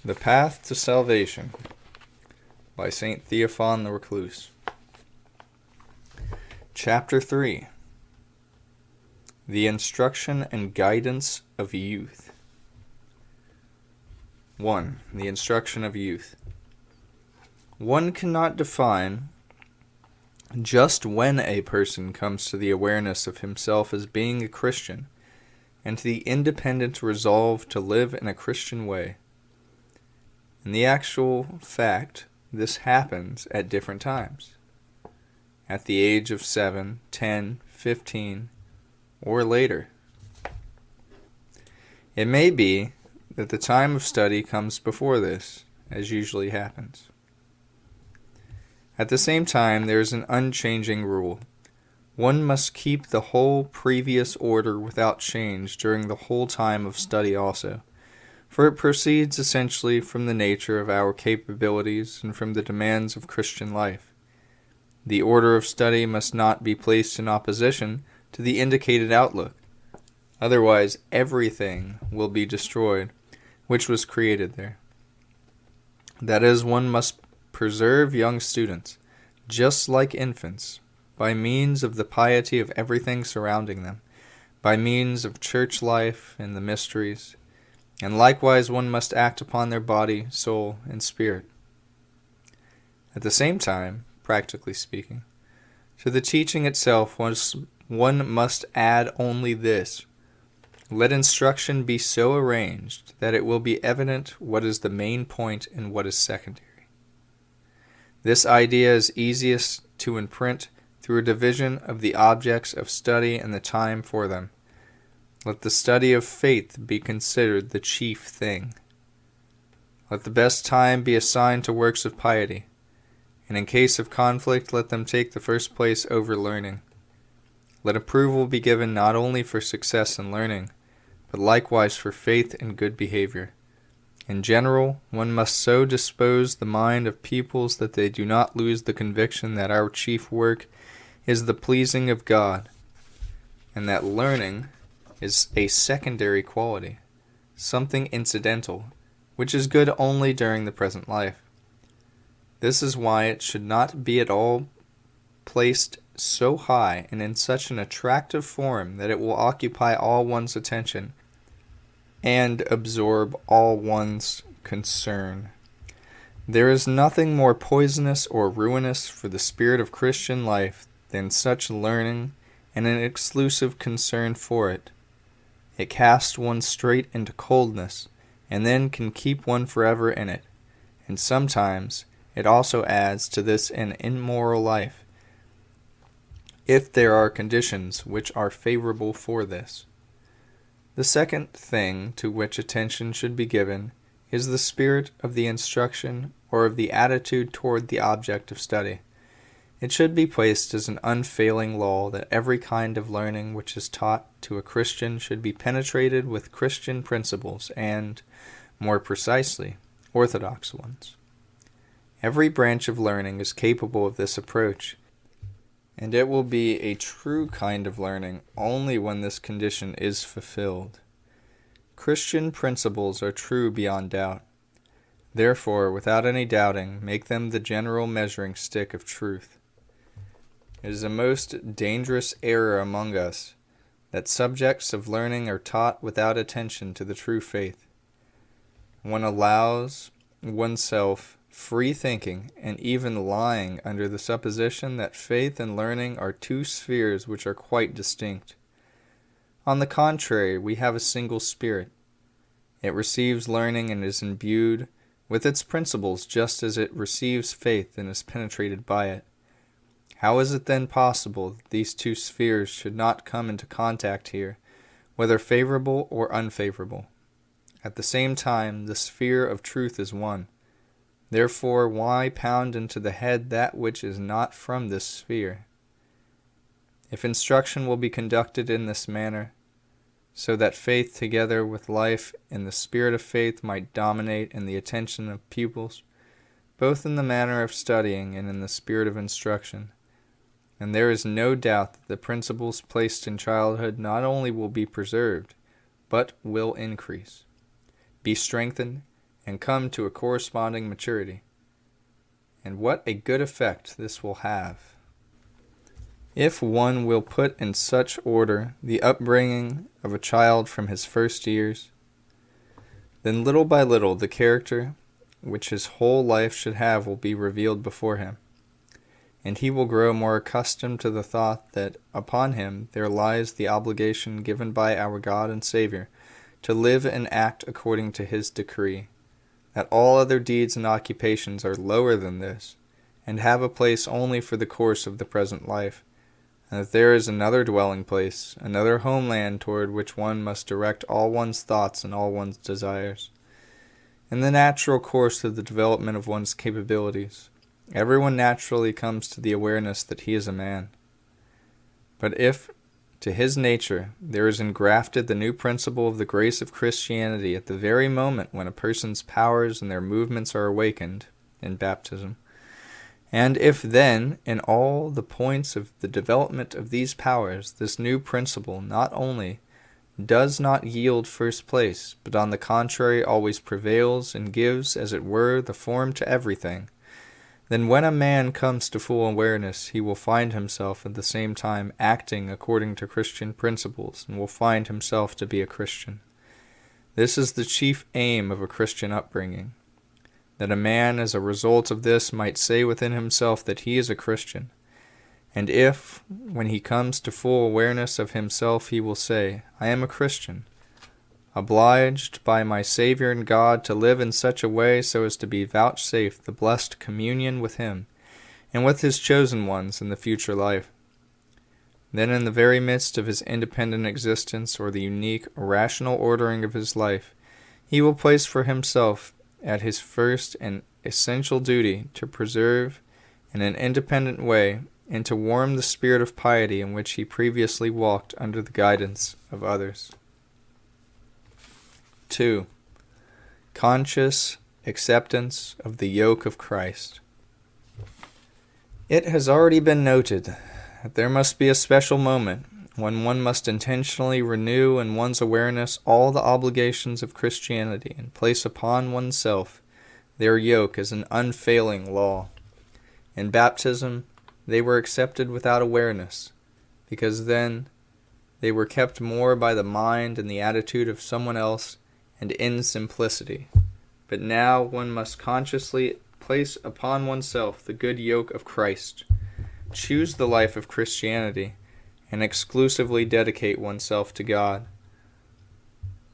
The Path to Salvation by St. Theophan the Recluse. Chapter 3. The Instruction and Guidance of Youth. 1. The Instruction of Youth. One cannot define just when a person comes to the awareness of himself as being a Christian, and to the independent resolve to live in a Christian way. In the actual fact, this happens at different times. At the age of 7, 10, 15, or later. It may be that the time of study comes before this, as usually happens. At the same time, there is an unchanging rule. One must keep the whole previous order without change during the whole time of study also, for it proceeds essentially from the nature of our capabilities and from the demands of Christian life. The order of study must not be placed in opposition to the indicated outlook. Otherwise, everything will be destroyed which was created there. That is, one must preserve young students, just like infants, by means of the piety of everything surrounding them, by means of church life and the mysteries, and likewise one must act upon their body, soul, and spirit. At the same time, practically speaking, to the teaching itself one must add only this: let instruction be so arranged that it will be evident what is the main point and what is secondary. This idea is easiest to imprint through a division of the objects of study and the time for them. Let the study of faith be considered the chief thing. Let the best time be assigned to works of piety, and in case of conflict let them take the first place over learning. Let approval be given not only for success in learning, but likewise for faith and good behavior. In general, one must so dispose the mind of pupils that they do not lose the conviction that our chief work is the pleasing of God, and that learning is a secondary quality, something incidental, which is good only during the present life. This is why it should not be at all placed so high and in such an attractive form that it will occupy all one's attention and absorb all one's concern. There is nothing more poisonous or ruinous for the spirit of Christian life than such learning and an exclusive concern for it. It casts one straight into coldness, and then can keep one forever in it, and sometimes it also adds to this an immoral life, if there are conditions which are favorable for this. The second thing to which attention should be given is the spirit of the instruction or of the attitude toward the object of study. It should be placed as an unfailing law that every kind of learning which is taught to a Christian should be penetrated with Christian principles and, more precisely, orthodox ones. Every branch of learning is capable of this approach, and it will be a true kind of learning only when this condition is fulfilled. Christian principles are true beyond doubt. Therefore, without any doubting, make them the general measuring stick of truth. It is a most dangerous error among us that subjects of learning are taught without attention to the true faith. One allows oneself free thinking and even lying under the supposition that faith and learning are two spheres which are quite distinct. On the contrary, we have a single spirit. It receives learning and is imbued with its principles just as it receives faith and is penetrated by it. How is it then possible that these two spheres should not come into contact here, whether favorable or unfavorable? At the same time, the sphere of truth is one. Therefore, why pound into the head that which is not from this sphere? If instruction will be conducted in this manner, so that faith together with life in the spirit of faith might dominate in the attention of pupils, both in the manner of studying and in the spirit of instruction, and there is no doubt that the principles placed in childhood not only will be preserved, but will increase, be strengthened, and come to a corresponding maturity. And what a good effect this will have! If one will put in such order the upbringing of a child from his first years, then little by little the character which his whole life should have will be revealed before him, and he will grow more accustomed to the thought that upon him there lies the obligation given by our God and Savior to live and act according to his decree, that all other deeds and occupations are lower than this, and have a place only for the course of the present life, and that there is another dwelling place, another homeland toward which one must direct all one's thoughts and all one's desires. In the natural course of the development of one's capabilities, everyone naturally comes to the awareness that he is a man. But if to his nature there is engrafted the new principle of the grace of Christianity at the very moment when a person's powers and their movements are awakened, in baptism, and if then, in all the points of the development of these powers, this new principle not only does not yield first place, but on the contrary always prevails and gives, as it were, the form to everything, then when a man comes to full awareness, he will find himself at the same time acting according to Christian principles, and will find himself to be a Christian. This is the chief aim of a Christian upbringing, that a man as a result of this might say within himself that he is a Christian. And if, when he comes to full awareness of himself, he will say, I am a Christian, obliged by my Savior and God to live in such a way so as to be vouchsafed the blessed communion with him, and with his chosen ones in the future life. Then in the very midst of his independent existence, or the unique, rational ordering of his life, he will place for himself at his first and essential duty to preserve in an independent way and to warm the spirit of piety in which he previously walked under the guidance of others. 2. Conscious acceptance of the yoke of Christ. It has already been noted that there must be a special moment when one must intentionally renew in one's awareness all the obligations of Christianity and place upon oneself their yoke as an unfailing law. In baptism, they were accepted without awareness, because then they were kept more by the mind and the attitude of someone else and in simplicity. But now one must consciously place upon oneself the good yoke of Christ, choose the life of Christianity, and exclusively dedicate oneself to God,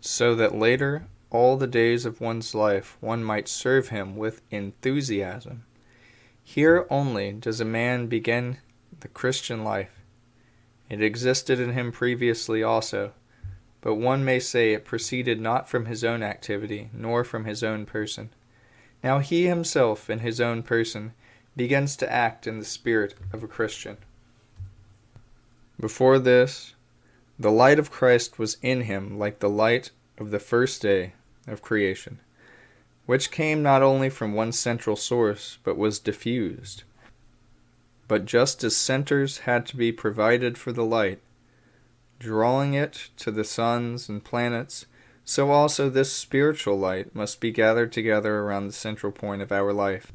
so that later, all the days of one's life, one might serve him with enthusiasm. Here only does a man begin the Christian life. It existed in him previously also, but one may say it proceeded not from his own activity, nor from his own person. Now he himself, in his own person, begins to act in the spirit of a Christian. Before this, the light of Christ was in him like the light of the first day of creation, which came not only from one central source, but was diffused. But just as centers had to be provided for the light, drawing it to the suns and planets, so also this spiritual light must be gathered together around the central point of our life,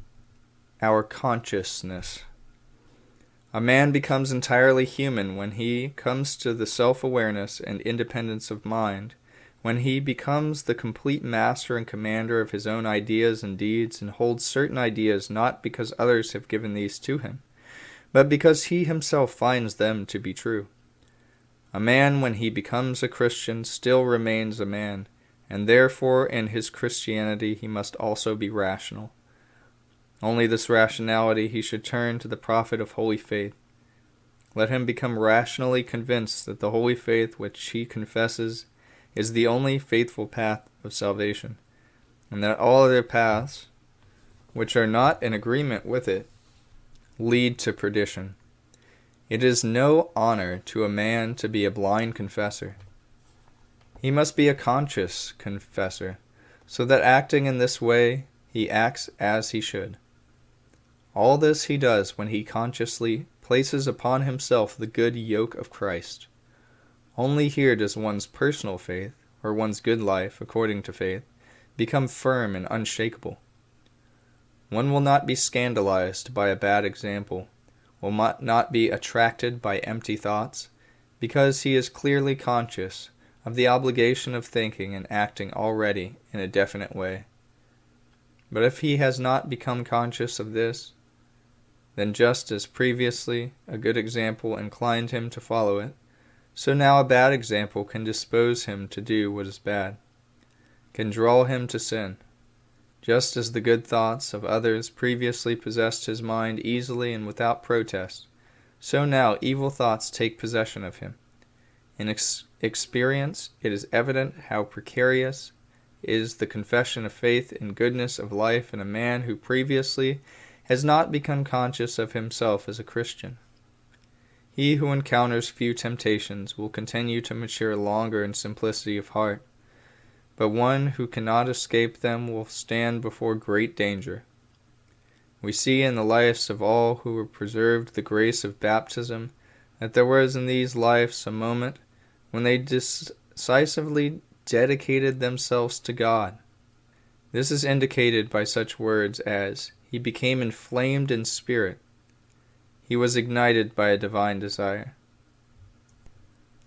our consciousness. A man becomes entirely human when he comes to the self-awareness and independence of mind, when he becomes the complete master and commander of his own ideas and deeds, and holds certain ideas not because others have given these to him, but because he himself finds them to be true. A man, when he becomes a Christian, still remains a man, and therefore in his Christianity he must also be rational. Only this rationality he should turn to the prophet of holy faith. Let him become rationally convinced that the holy faith which he confesses is the only faithful path of salvation, and that all other paths, which are not in agreement with it, lead to perdition. It is no honor to a man to be a blind confessor. He must be a conscious confessor, so that acting in this way, he acts as he should. All this he does when he consciously places upon himself the good yoke of Christ. Only here does one's personal faith, or one's good life, according to faith, become firm and unshakable. One will not be scandalized by a bad example, will not be attracted by empty thoughts, because he is clearly conscious of the obligation of thinking and acting already in a definite way. But if he has not become conscious of this, then just as previously a good example inclined him to follow it, so now a bad example can dispose him to do what is bad, can draw him to sin. Just as the good thoughts of others previously possessed his mind easily and without protest, so now evil thoughts take possession of him. In experience, it is evident how precarious is the confession of faith and goodness of life in a man who previously has not become conscious of himself as a Christian. He who encounters few temptations will continue to mature longer in simplicity of heart, but one who cannot escape them will stand before great danger. We see in the lives of all who were preserved the grace of baptism that there was in these lives a moment when they decisively dedicated themselves to God. This is indicated by such words as, "He became inflamed in spirit. He was ignited by a divine desire."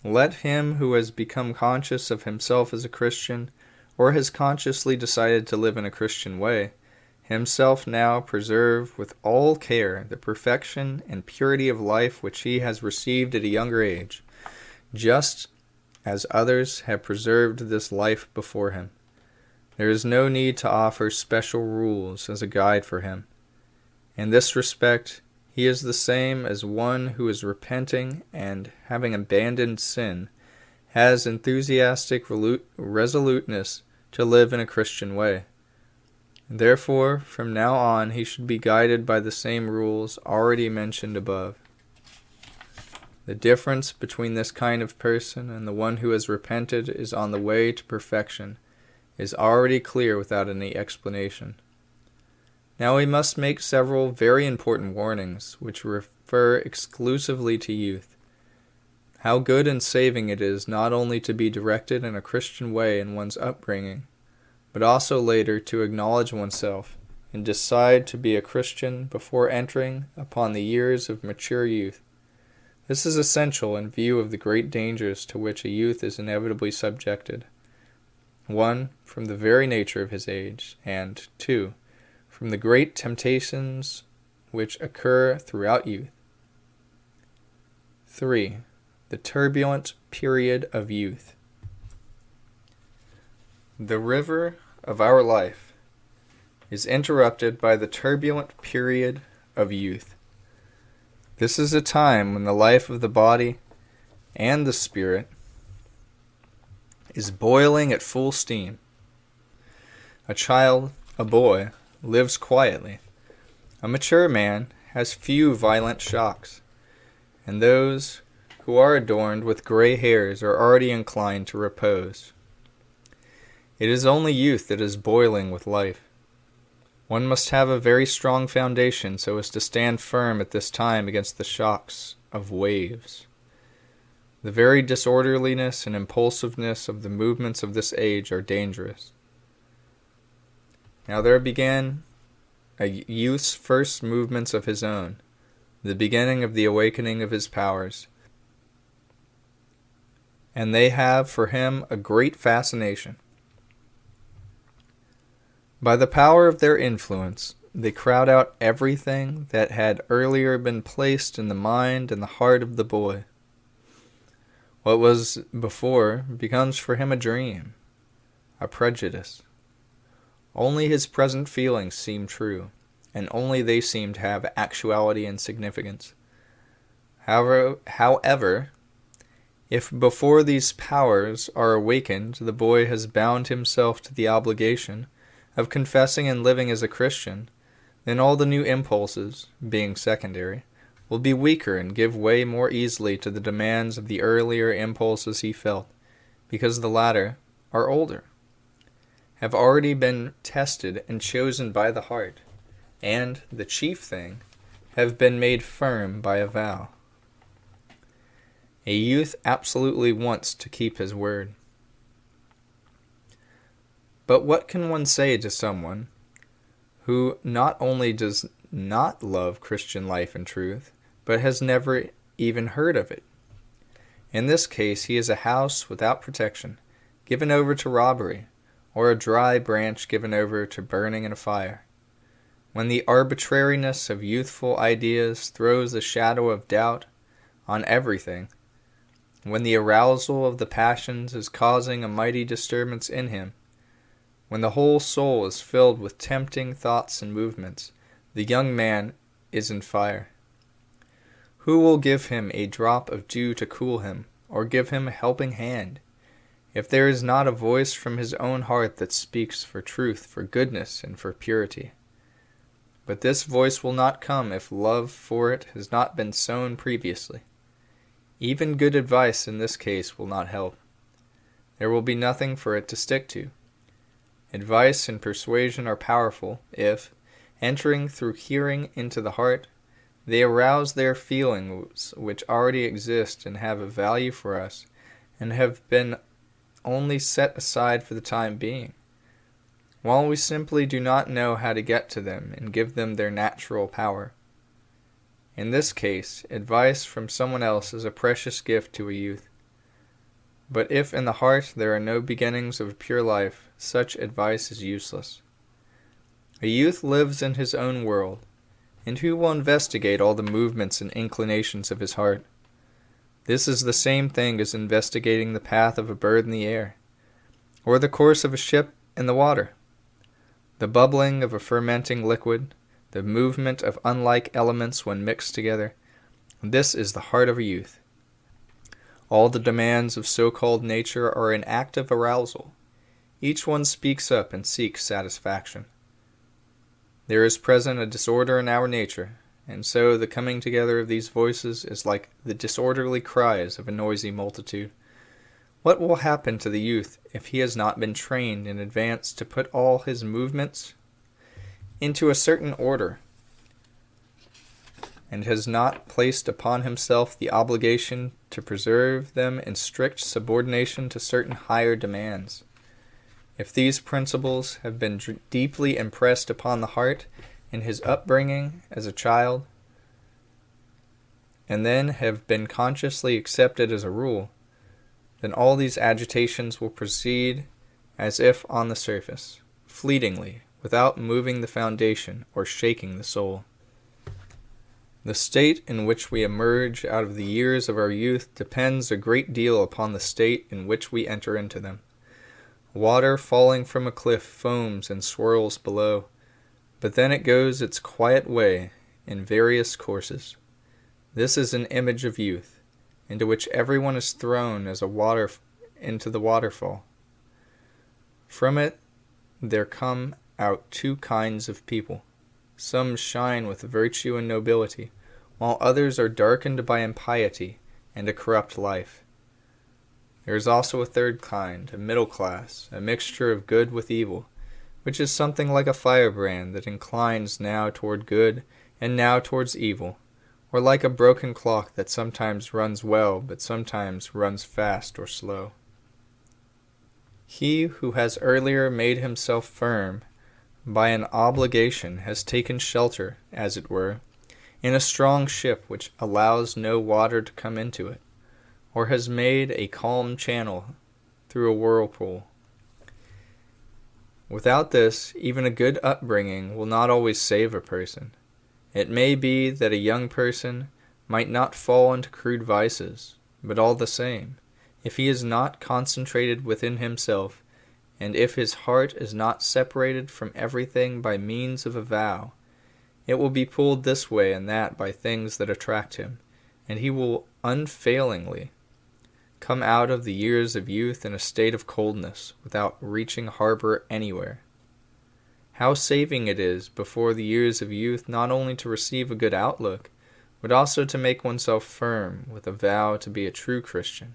Let him who has become conscious of himself as a Christian, or has consciously decided to live in a Christian way, himself now preserve with all care the perfection and purity of life which he has received at a younger age, just as others have preserved this life before him. There is no need to offer special rules as a guide for him. In this respect, he is the same as one who is repenting and, having abandoned sin, has enthusiastic resoluteness to live in a Christian way. Therefore, from now on, he should be guided by the same rules already mentioned above. The difference between this kind of person and the one who has repented is on the way to perfection, is already clear without any explanation. Now we must make several very important warnings, which refer exclusively to youth. How good and saving it is not only to be directed in a Christian way in one's upbringing, but also later to acknowledge oneself and decide to be a Christian before entering upon the years of mature youth. This is essential in view of the great dangers to which a youth is inevitably subjected. 1. From the very nature of his age, and 2. From the great temptations which occur throughout youth. 3. The turbulent period of youth. The river of our life is interrupted by the turbulent period of youth. This is a time when the life of the body and the spirit is boiling at full steam. A child, a boy, lives quietly. A mature man has few violent shocks, and those who are adorned with gray hairs are already inclined to repose. It is only youth that is boiling with life. One must have a very strong foundation so as to stand firm at this time against the shocks of waves. The very disorderliness and impulsiveness of the movements of this age are dangerous. Now there began a youth's first movements of his own, the beginning of the awakening of his powers, and they have for him a great fascination. By the power of their influence, they crowd out everything that had earlier been placed in the mind and the heart of the boy. What was before becomes for him a dream, a prejudice. Only his present feelings seem true, and only they seem to have actuality and significance. However, if before these powers are awakened, the boy has bound himself to the obligation of confessing and living as a Christian, then all the new impulses, being secondary, will be weaker and give way more easily to the demands of the earlier impulses he felt, because the latter are older, have already been tested and chosen by the heart, and, the chief thing, have been made firm by a vow. A youth absolutely wants to keep his word. But what can one say to someone who not only does not love Christian life and truth, but has never even heard of it? In this case, he is a house without protection, given over to robbery, or a dry branch given over to burning in a fire. When the arbitrariness of youthful ideas throws a shadow of doubt on everything, when the arousal of the passions is causing a mighty disturbance in him, when the whole soul is filled with tempting thoughts and movements, the young man is in fire. Who will give him a drop of dew to cool him, or give him a helping hand, if there is not a voice from his own heart that speaks for truth, for goodness, and for purity? But this voice will not come if love for it has not been sown previously. Even good advice in this case will not help. There will be nothing for it to stick to. Advice and persuasion are powerful if, entering through hearing into the heart, they arouse there feelings which already exist and have a value for us, and have been only set aside for the time being, while we simply do not know how to get to them and give them their natural power. In this case, advice from someone else is a precious gift to a youth. But if in the heart there are no beginnings of a pure life, such advice is useless. A youth lives in his own world, and who will investigate all the movements and inclinations of his heart? This is the same thing as investigating the path of a bird in the air, or the course of a ship in the water, the bubbling of a fermenting liquid, the movement of unlike elements when mixed together. This is the heart of a youth. All the demands of so-called nature are in active arousal. Each one speaks up and seeks satisfaction. There is present a disorder in our nature, and so the coming together of these voices is like the disorderly cries of a noisy multitude. What will happen to the youth if he has not been trained in advance to put all his movements into a certain order, and has not placed upon himself the obligation to preserve them in strict subordination to certain higher demands? If these principles have been deeply impressed upon the heart in his upbringing as a child, and then have been consciously accepted as a rule, then all these agitations will proceed as if on the surface, fleetingly, without moving the foundation or shaking the soul. The state in which we emerge out of the years of our youth depends a great deal upon the state in which we enter into them. Water falling from a cliff foams and swirls below, but then it goes its quiet way in various courses. This is an image of youth, into which everyone is thrown as into the waterfall. From it there come out two kinds of people. Some shine with virtue and nobility, while others are darkened by impiety and a corrupt life. There is also a third kind, a middle class, a mixture of good with evil, which is something like a firebrand that inclines now toward good and now towards evil, or like a broken clock that sometimes runs well but sometimes runs fast or slow. He who has earlier made himself firm by an obligation has taken shelter, as it were, in a strong ship which allows no water to come into it, or has made a calm channel through a whirlpool. Without this, even a good upbringing will not always save a person. It may be that a young person might not fall into crude vices, but all the same, if he is not concentrated within himself, and if his heart is not separated from everything by means of a vow, it will be pulled this way and that by things that attract him, and he will unfailingly come out of the years of youth in a state of coldness, without reaching harbor anywhere. How saving it is before the years of youth not only to receive a good outlook, but also to make oneself firm with a vow to be a true Christian.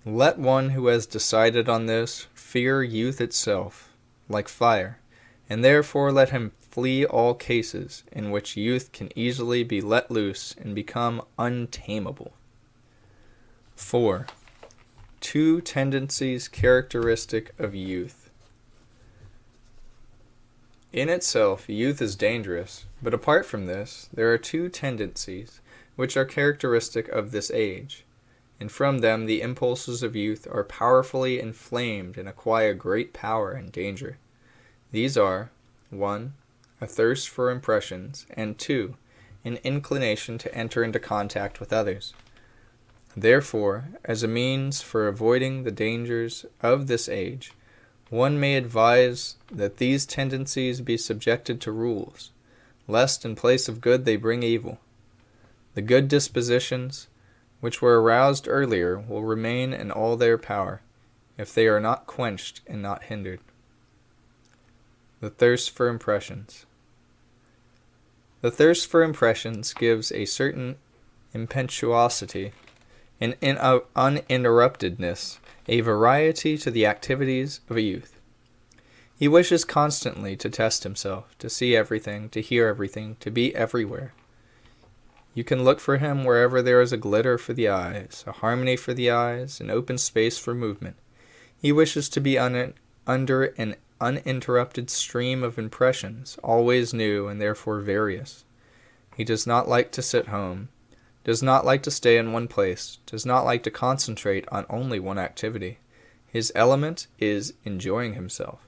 Let one who has decided on this fear youth itself, like fire, and therefore let him flee all cases in which youth can easily be let loose and become untamable. 4. Two tendencies characteristic of youth. In itself, youth is dangerous, but apart from this, there are two tendencies which are characteristic of this age, and from them the impulses of youth are powerfully inflamed and acquire great power and danger. These are 1. A thirst for impressions, and 2. An inclination to enter into contact with others. Therefore, as a means for avoiding the dangers of this age, one may advise that these tendencies be subjected to rules, lest in place of good they bring evil. The good dispositions, which were aroused earlier, will remain in all their power, if they are not quenched and not hindered. The thirst for impressions. The thirst for impressions gives a certain impetuosity and uninterruptedness, a variety to the activities of a youth. He wishes constantly to test himself, to see everything, to hear everything, to be everywhere. You can look for him wherever there is a glitter for the eyes, a harmony for the eyes, an open space for movement. He wishes to be under an uninterrupted stream of impressions, always new and therefore various. He does not like to sit home, does not like to stay in one place, does not like to concentrate on only one activity. His element is enjoying himself.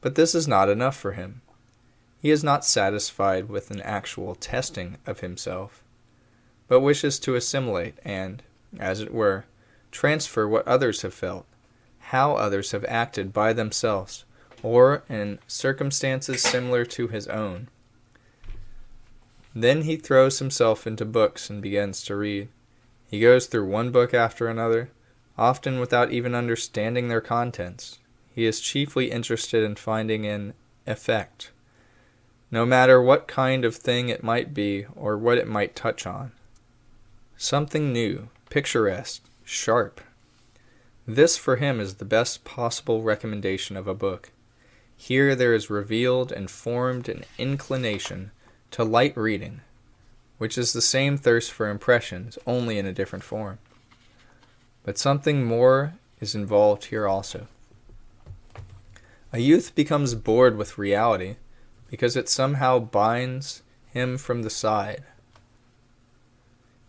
But this is not enough for him. He is not satisfied with an actual testing of himself, but wishes to assimilate and, as it were, transfer what others have felt, how others have acted by themselves, or in circumstances similar to his own. Then he throws himself into books and begins to read. He goes through one book after another, often without even understanding their contents. He is chiefly interested in finding an effect, no matter what kind of thing it might be or what it might touch on. Something new, picturesque, sharp. This for him is the best possible recommendation of a book. Here there is revealed and formed an inclination to light reading, which is the same thirst for impressions, only in a different form. But something more is involved here also. A youth becomes bored with reality because it somehow binds him from the side.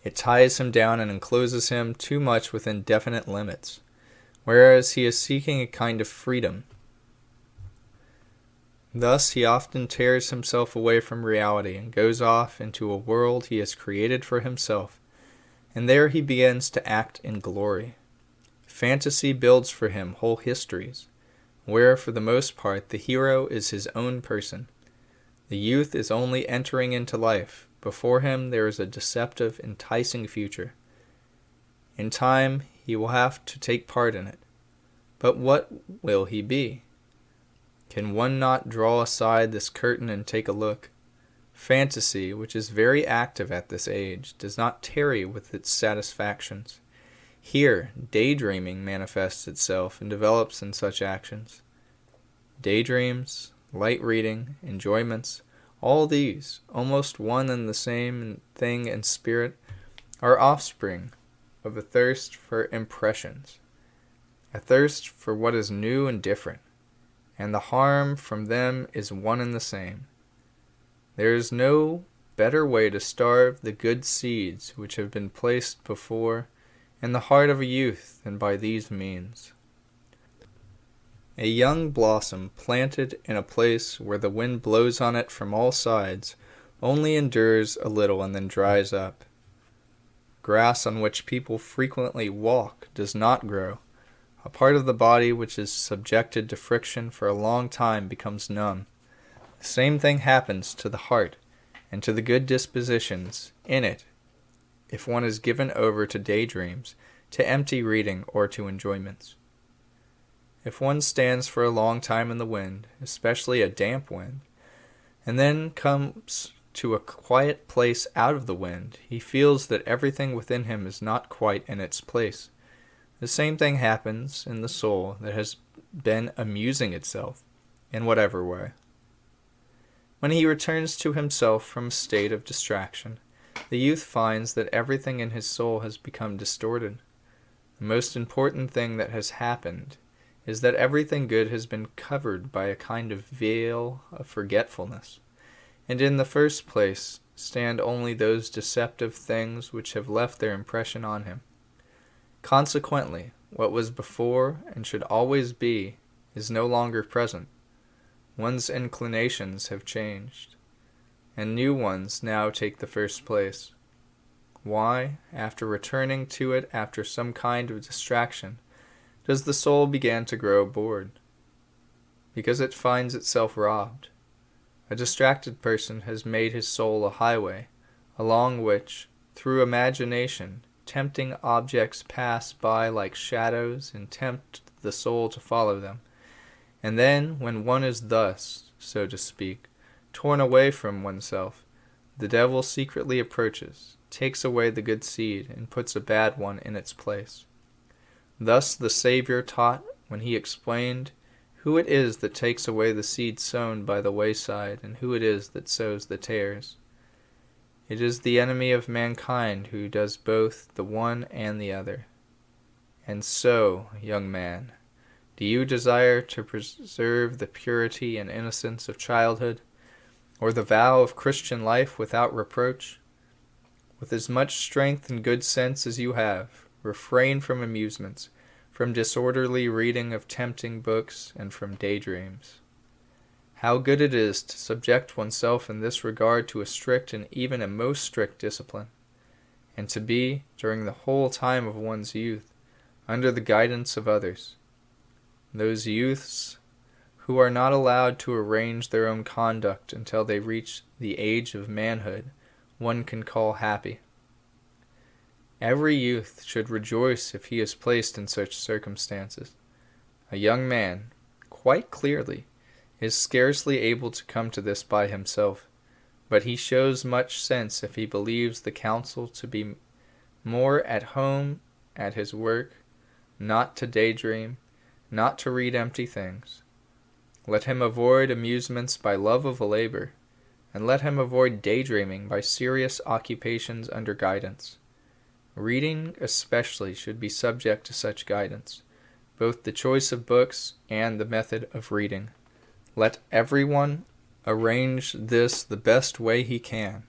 It ties him down and encloses him too much within definite limits, whereas he is seeking a kind of freedom. Thus he often tears himself away from reality and goes off into a world he has created for himself, and there he begins to act in glory. Fantasy builds for him whole histories, where for the most part the hero is his own person. The youth is only entering into life. Before him there is a deceptive, enticing future. In time he will have to take part in it. But what will he be? Can one not draw aside this curtain and take a look? Fantasy, which is very active at this age, does not tarry with its satisfactions. Here, daydreaming manifests itself and develops in such actions. Daydreams, light reading, enjoyments, all these, almost one and the same thing in spirit, are offspring of a thirst for impressions, a thirst for what is new and different, and the harm from them is one and the same. There is no better way to starve the good seeds which have been placed before in the heart of a youth than by these means. A young blossom planted in a place where the wind blows on it from all sides only endures a little and then dries up. Grass on which people frequently walk does not grow. A part of the body which is subjected to friction for a long time becomes numb. The same thing happens to the heart and to the good dispositions in it if one is given over to daydreams, to empty reading, or to enjoyments. If one stands for a long time in the wind, especially a damp wind, and then comes to a quiet place out of the wind, he feels that everything within him is not quite in its place. The same thing happens in the soul that has been amusing itself, in whatever way. When he returns to himself from a state of distraction, the youth finds that everything in his soul has become distorted. The most important thing that has happened is that everything good has been covered by a kind of veil of forgetfulness, and in the first place stand only those deceptive things which have left their impression on him. Consequently, what was before and should always be is no longer present. One's inclinations have changed, and new ones now take the first place. Why, after returning to it after some kind of distraction, does the soul begin to grow bored? Because it finds itself robbed. A distracted person has made his soul a highway, along which, through imagination, tempting objects pass by like shadows and tempt the soul to follow them. And then, when one is thus, so to speak, torn away from oneself, the devil secretly approaches, takes away the good seed, and puts a bad one in its place. Thus the Savior taught when he explained who it is that takes away the seed sown by the wayside, and who it is that sows the tares. It is the enemy of mankind who does both the one and the other. And so, young man, do you desire to preserve the purity and innocence of childhood, or the vow of Christian life without reproach? With as much strength and good sense as you have, refrain from amusements, from disorderly reading of tempting books, and from daydreams. How good it is to subject oneself in this regard to a strict and even a most strict discipline, and to be, during the whole time of one's youth, under the guidance of others. Those youths who are not allowed to arrange their own conduct until they reach the age of manhood, one can call happy. Every youth should rejoice if he is placed in such circumstances. A young man, quite clearly, is scarcely able to come to this by himself, but he shows much sense if he believes the counsel to be more at home at his work, not to daydream, not to read empty things. Let him avoid amusements by love of labor, and let him avoid daydreaming by serious occupations under guidance. Reading especially should be subject to such guidance, both the choice of books and the method of reading. Let everyone arrange this the best way he can,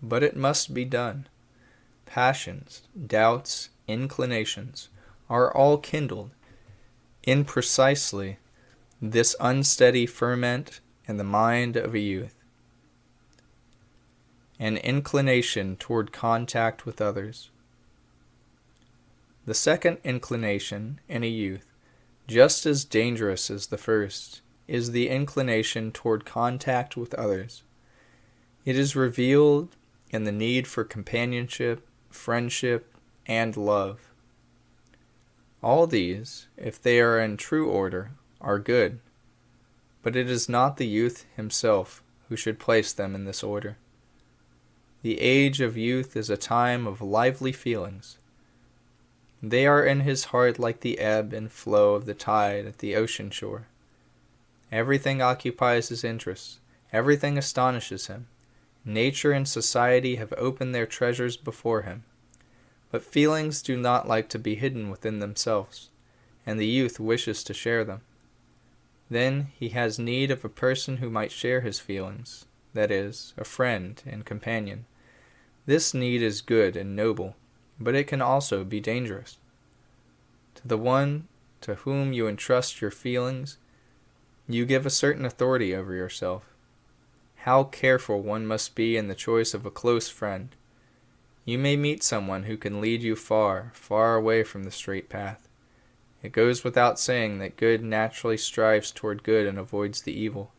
but it must be done. Passions, doubts, inclinations are all kindled in precisely this unsteady ferment in the mind of a youth. An inclination toward contact with others. The second inclination in a youth, just as dangerous as the first, is the inclination toward contact with others. It is revealed in the need for companionship, friendship, and love. All these, if they are in true order, are good, but it is not the youth himself who should place them in this order. The age of youth is a time of lively feelings. They are in his heart like the ebb and flow of the tide at the ocean shore. Everything occupies his interest, everything astonishes him. Nature and society have opened their treasures before him. But feelings do not like to be hidden within themselves, and the youth wishes to share them. Then he has need of a person who might share his feelings, that is, a friend and companion. This need is good and noble, but it can also be dangerous. To the one to whom you entrust your feelings, you give a certain authority over yourself. How careful one must be in the choice of a close friend. You may meet someone who can lead you far, far away from the straight path. It goes without saying that good naturally strives toward good and avoids the evil.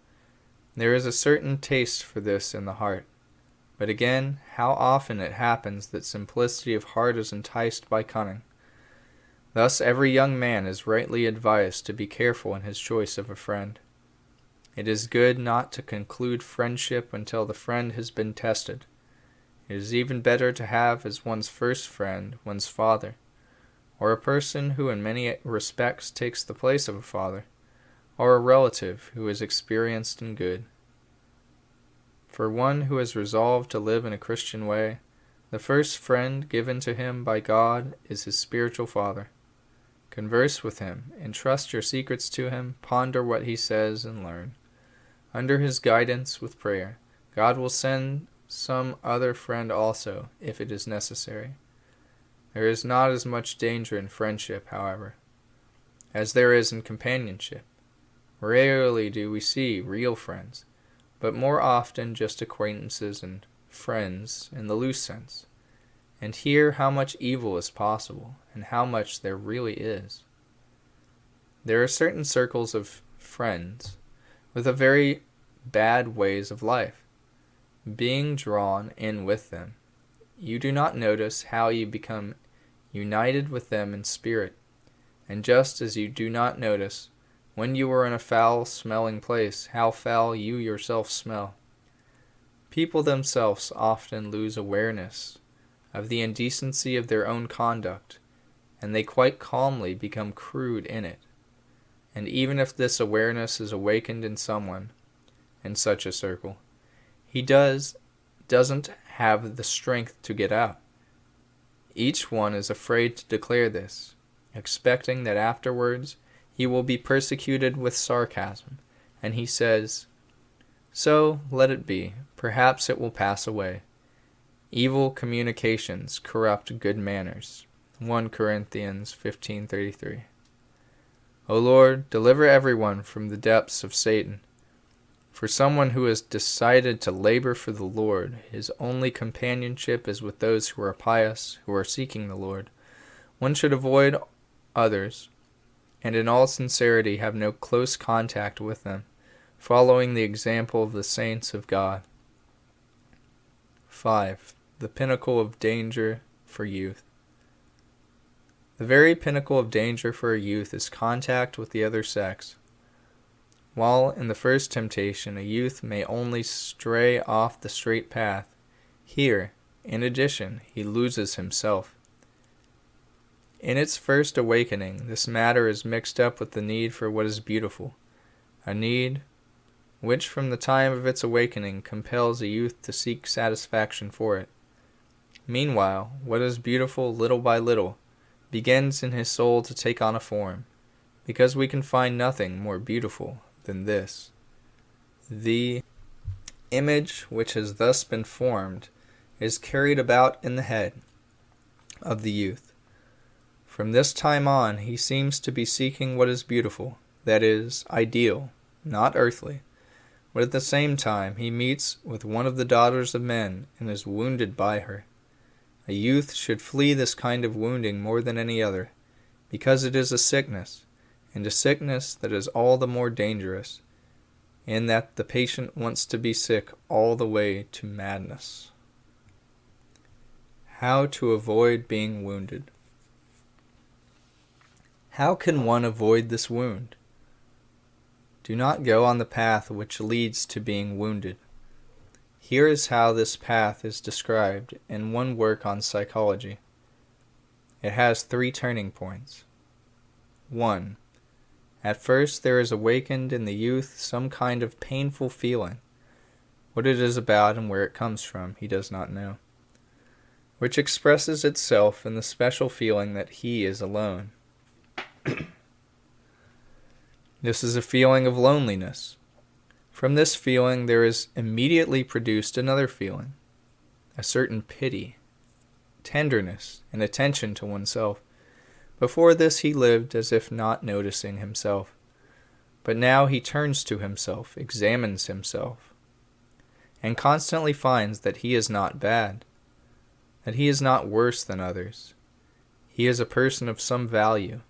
There is a certain taste for this in the heart. But again, how often it happens that simplicity of heart is enticed by cunning. Thus every young man is rightly advised to be careful in his choice of a friend. It is good not to conclude friendship until the friend has been tested. It is even better to have as one's first friend one's father, or a person who in many respects takes the place of a father, or a relative who is experienced and good. For one who has resolved to live in a Christian way, the first friend given to him by God is his spiritual father. Converse with him, entrust your secrets to him, ponder what he says, and learn. Under his guidance with prayer, God will send some other friend also, if it is necessary. There is not as much danger in friendship, however, as there is in companionship. Rarely do we see real friends, but more often just acquaintances and friends in the loose sense. And here how much evil is possible, and how much there really is. There are certain circles of friends with a very bad ways of life. Being drawn in with them, you do not notice how you become united with them in spirit, and just as you do not notice, when you are in a foul-smelling place, how foul you yourself smell. People themselves often lose awareness of the indecency of their own conduct, and they quite calmly become crude in it. And even if this awareness is awakened in someone in such a circle, he doesn't have the strength to get out. Each one is afraid to declare this, expecting that afterwards he will be persecuted with sarcasm, and he says, "So let it be, perhaps it will pass away. Evil communications corrupt good manners." 1 Corinthians 15:33. O Lord, deliver everyone from the depths of Satan. For someone who has decided to labor for the Lord, his only companionship is with those who are pious, who are seeking the Lord. One should avoid others, and in all sincerity have no close contact with them, following the example of the saints of God. 5. The pinnacle of danger for youth. The very pinnacle of danger for a youth is contact with the other sex. While in the first temptation a youth may only stray off the straight path, here, in addition, he loses himself. In its first awakening, this matter is mixed up with the need for what is beautiful, a need which from the time of its awakening compels a youth to seek satisfaction for it. Meanwhile, what is beautiful little by little begins in his soul to take on a form, because we can find nothing more beautiful than this. The image which has thus been formed is carried about in the head of the youth. From this time on, he seems to be seeking what is beautiful, that is, ideal, not earthly. But at the same time, he meets with one of the daughters of men and is wounded by her. A youth should flee this kind of wounding more than any other, because it is a sickness, and a sickness that is all the more dangerous, in that the patient wants to be sick all the way to madness. How to avoid being wounded. How can one avoid this wound? Do not go on the path which leads to being wounded. Here is how this path is described in one work on psychology. It has 3 turning points. 1. At first there is awakened in the youth some kind of painful feeling. What it is about and where it comes from, he does not know, which expresses itself in the special feeling that he is alone. This is a feeling of loneliness. From this feeling there is immediately produced another feeling, a certain pity, tenderness, and attention to oneself. Before this he lived as if not noticing himself, but now he turns to himself, examines himself, and constantly finds that he is not bad, that he is not worse than others. He is a person of some value.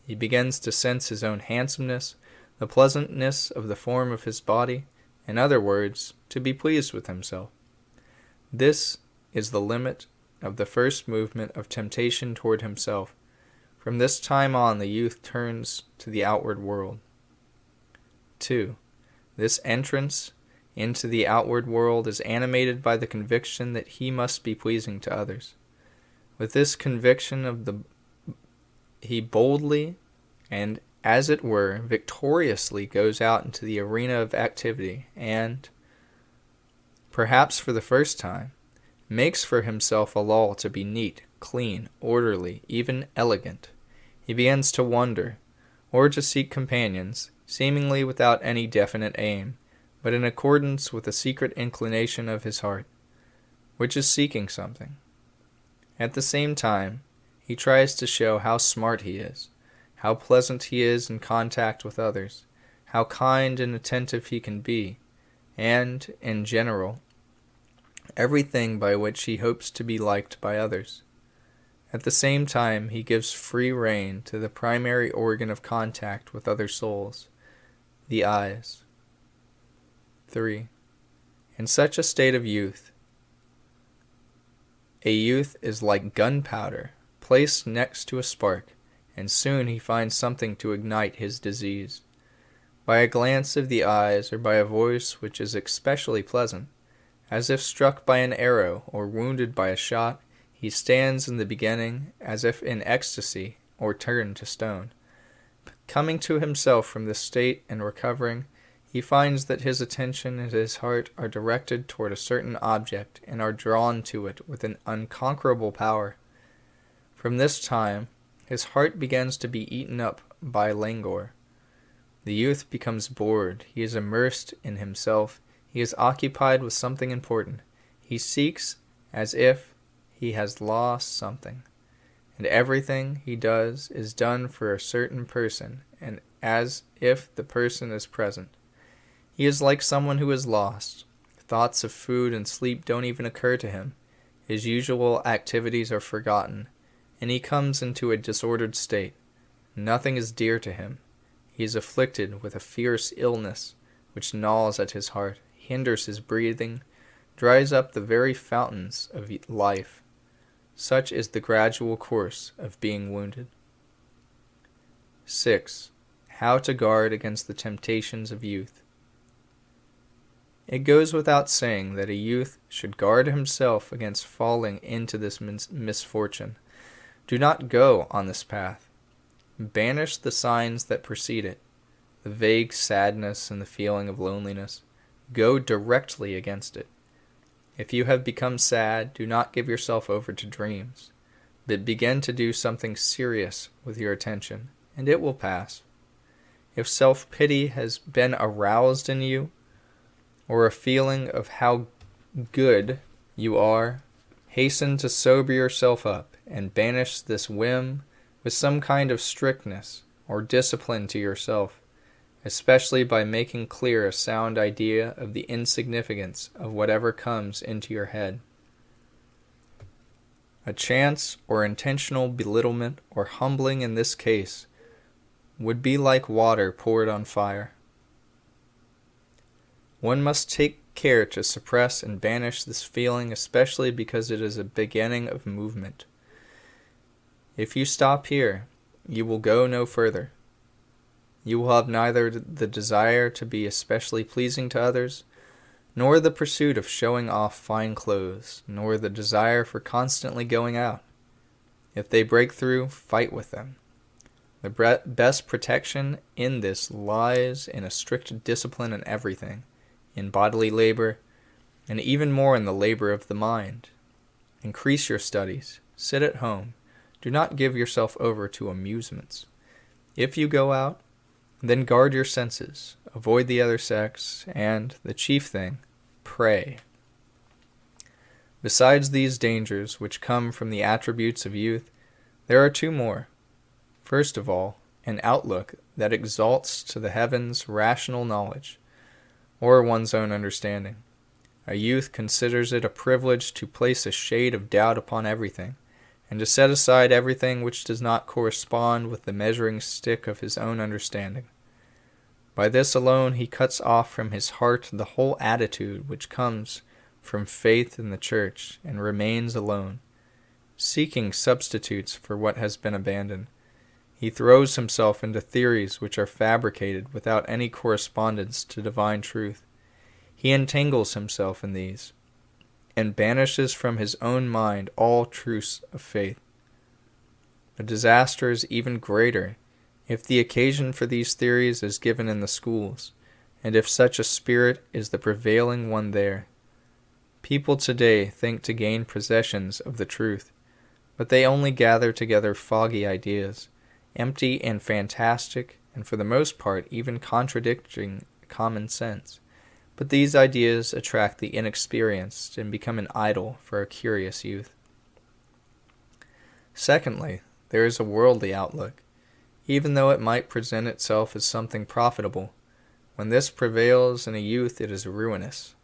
He begins to sense his own handsomeness, the pleasantness of the form of his body, in other words, to be pleased with himself. This is the limit of the first movement of temptation toward himself. From this time on, the youth turns to the outward world. 2. This entrance into the outward world is animated by the conviction that he must be pleasing to others. With this conviction he boldly and, as it were, victoriously goes out into the arena of activity and, perhaps for the first time, makes for himself a law to be neat, clean, orderly, even elegant. He begins to wonder, or to seek companions, seemingly without any definite aim, but in accordance with a secret inclination of his heart, which is seeking something. At the same time, he tries to show how smart he is, how pleasant he is in contact with others, how kind and attentive he can be, and, in general, everything by which he hopes to be liked by others. At the same time, he gives free rein to the primary organ of contact with other souls, the eyes. 3. In such a state of youth, a youth is like gunpowder placed next to a spark, and soon he finds something to ignite his disease. By a glance of the eyes, or by a voice which is especially pleasant, as if struck by an arrow or wounded by a shot, he stands in the beginning as if in ecstasy or turned to stone. Coming to himself from this state and recovering, he finds that his attention and his heart are directed toward a certain object and are drawn to it with an unconquerable power. From this time, his heart begins to be eaten up by languor. The youth becomes bored, he is immersed in himself, he is occupied with something important, he seeks as if he has lost something, and everything he does is done for a certain person, and as if the person is present. He is like someone who is lost. Thoughts of food and sleep don't even occur to him. His usual activities are forgotten, and he comes into a disordered state. Nothing is dear to him. He is afflicted with a fierce illness, which gnaws at his heart, hinders his breathing, dries up the very fountains of life. Such is the gradual course of being wounded. 6. How to guard against the temptations of youth. It goes without saying that a youth should guard himself against falling into this misfortune. Do not go on this path. Banish the signs that precede it, the vague sadness and the feeling of loneliness. Go directly against it. If you have become sad, do not give yourself over to dreams, but begin to do something serious with your attention, and it will pass. If self-pity has been aroused in you, or a feeling of how good you are, hasten to sober yourself up and banish this whim with some kind of strictness or discipline to yourself, especially by making clear a sound idea of the insignificance of whatever comes into your head. A chance or intentional belittlement or humbling in this case would be like water poured on fire. One must take care to suppress and banish this feeling, especially because it is a beginning of movement. If you stop here, you will go no further. You will have neither the desire to be especially pleasing to others, nor the pursuit of showing off fine clothes, nor the desire for constantly going out. If they break through, fight with them. The best protection in this lies in a strict discipline in everything, in bodily labor, and even more in the labor of the mind. Increase your studies. Sit at home. Do not give yourself over to amusements. If you go out, then guard your senses, avoid the other sex, and, the chief thing, pray. Besides these dangers which come from the attributes of youth, there are two more. First of all, an outlook that exalts to the heavens rational knowledge, or one's own understanding. A youth considers it a privilege to place a shade of doubt upon everything, and to set aside everything which does not correspond with the measuring stick of his own understanding. By this alone he cuts off from his heart the whole attitude which comes from faith in the Church, and remains alone, seeking substitutes for what has been abandoned. He throws himself into theories which are fabricated without any correspondence to divine truth. He entangles himself in these, and banishes from his own mind all truths of faith. The disaster is even greater if the occasion for these theories is given in the schools, and if such a spirit is the prevailing one there. People today think to gain possessions of the truth, but they only gather together foggy ideas, empty and fantastic, and for the most part even contradicting common sense. But these ideas attract the inexperienced and become an idol for a curious youth. Secondly, there is a worldly outlook. Even though it might present itself as something profitable, when this prevails in a youth it is ruinous.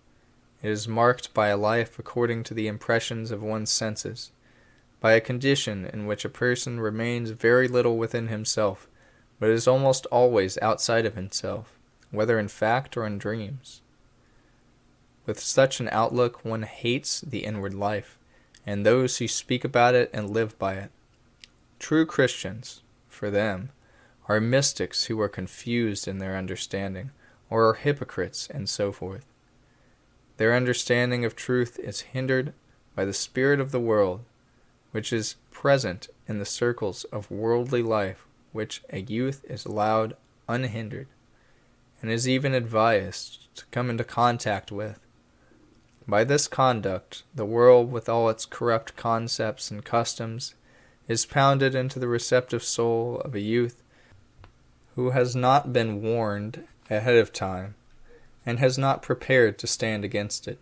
It is marked by a life according to the impressions of one's senses, by a condition in which a person remains very little within himself, but is almost always outside of himself, whether in fact or in dreams. With such an outlook one hates the inward life, and those who speak about it and live by it. True Christians, for them, are mystics who are confused in their understanding, or are hypocrites, and so forth. Their understanding of truth is hindered by the spirit of the world, which is present in the circles of worldly life which a youth is allowed unhindered, and is even advised to come into contact with. By this conduct, the world, with all its corrupt concepts and customs, is pounded into the receptive soul of a youth who has not been warned ahead of time, and has not prepared to stand against it.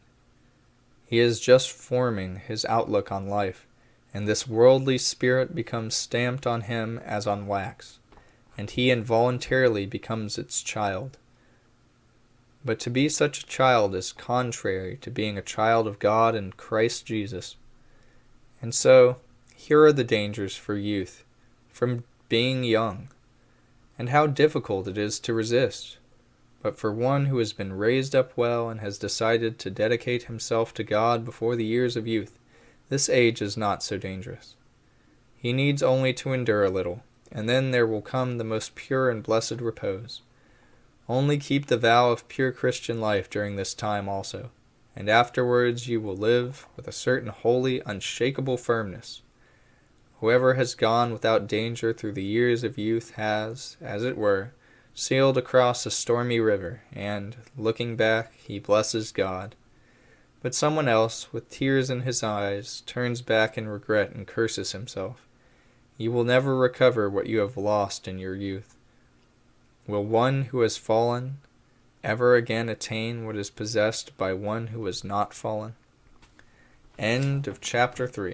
He is just forming his outlook on life, and this worldly spirit becomes stamped on him as on wax, and he involuntarily becomes its child. But to be such a child is contrary to being a child of God in Christ Jesus. And so, here are the dangers for youth, from being young, and how difficult it is to resist. But for one who has been raised up well and has decided to dedicate himself to God before the years of youth, this age is not so dangerous. He needs only to endure a little, and then there will come the most pure and blessed repose. Only keep the vow of pure Christian life during this time also, and afterwards you will live with a certain holy, unshakable firmness. Whoever has gone without danger through the years of youth has, as it were, sailed across a stormy river, and, looking back, he blesses God. But someone else, with tears in his eyes, turns back in regret and curses himself. You will never recover what you have lost in your youth. Will one who has fallen ever again attain what is possessed by one who has not fallen? End of chapter 3.